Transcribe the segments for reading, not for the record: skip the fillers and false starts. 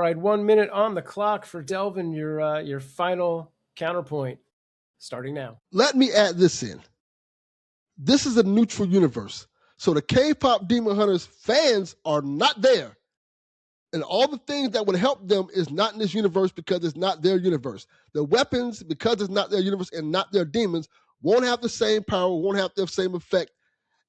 right, 1 minute on the clock for Delvin. Your final counterpoint starting now. Let me add this in. This is a neutral universe. So the K-pop Demon Hunters fans are not there. And all the things that would help them is not in this universe because it's not their universe. The weapons, because it's not their universe and not their demons, won't have the same power, won't have the same effect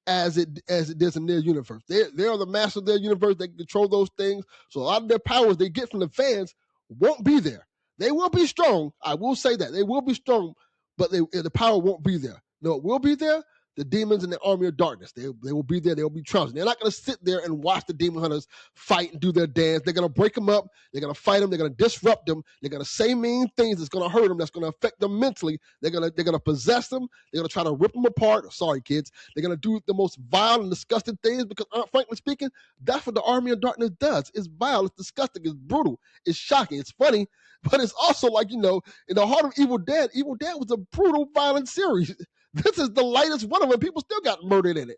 as it does in their universe. They are the master of their universe. They control those things. So a lot of their powers they get from the fans won't be there. They will be strong. I will say that. They will be strong, but the power won't be there. No, it will be there. The demons and the army of darkness. They will be there. They'll be trounced. They're not going to sit there and watch the demon hunters fight and do their dance. They're going to break them up. They're going to fight them. They're going to disrupt them. They're going to say mean things that's going to hurt them. That's going to affect them mentally. They're going to possess them. They're going to try to rip them apart. Sorry, kids. They're going to do the most vile and disgusting things because, frankly speaking, that's what the army of darkness does. It's vile. It's disgusting. It's brutal. It's shocking. It's funny. But it's also like, in the heart of Evil Dead was a brutal, violent series. This is the lightest one of them. People still got murdered in it.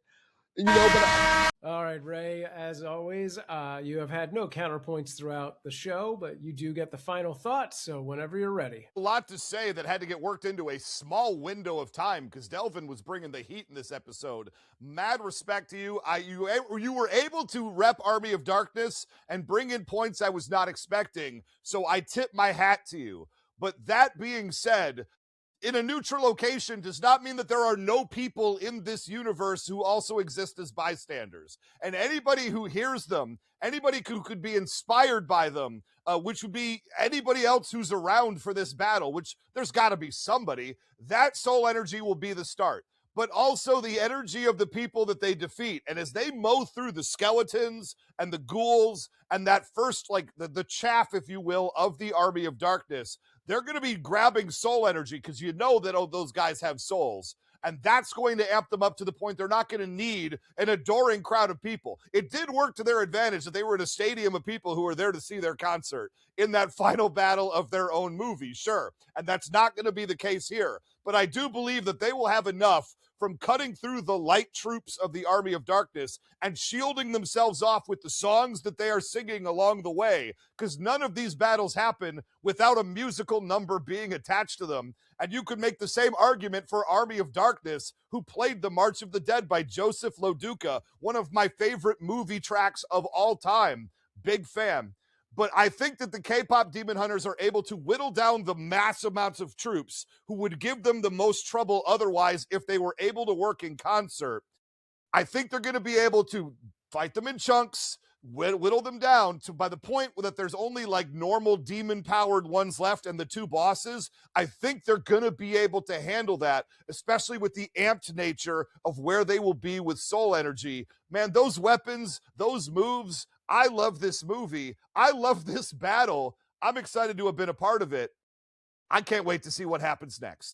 All right, Ray, as always, you have had no counterpoints throughout the show, but you do get the final thought, so whenever you're ready. A lot to say that had to get worked into a small window of time because Delvin was bringing the heat in this episode. Mad respect to you. You were able to rep Army of Darkness and bring in points I was not expecting, so I tip my hat to you. But that being said, in a neutral location does not mean that there are no people in this universe who also exist as bystanders. And anybody who hears them, anybody who could be inspired by them, which would be anybody else who's around for this battle, which there's got to be somebody, that soul energy will be the start. But also the energy of the people that they defeat. And as they mow through the skeletons and the ghouls and that first, like the chaff, if you will, of the Army of Darkness, they're going to be grabbing soul energy because you know that those guys have souls. And that's going to amp them up to the point they're not going to need an adoring crowd of people. It did work to their advantage that they were in a stadium of people who were there to see their concert in that final battle of their own movie, sure. And that's not going to be the case here. But I do believe that they will have enough from cutting through the light troops of the Army of Darkness and shielding themselves off with the songs that they are singing along the way, because none of these battles happen without a musical number being attached to them. And you could make the same argument for Army of Darkness, who played the March of the Dead by Joseph Loduca, one of my favorite movie tracks of all time. Big fan. But I think that the K-pop Demon Hunters are able to whittle down the mass amounts of troops who would give them the most trouble otherwise if they were able to work in concert. I think they're going to be able to fight them in chunks, whittle them down to by the point that there's only like normal demon-powered ones left and the two bosses. I think they're going to be able to handle that, especially with the amped nature of where they will be with soul energy. Man, those weapons, those moves, I love this movie. I love this battle. I'm excited to have been a part of it. I can't wait to see what happens next.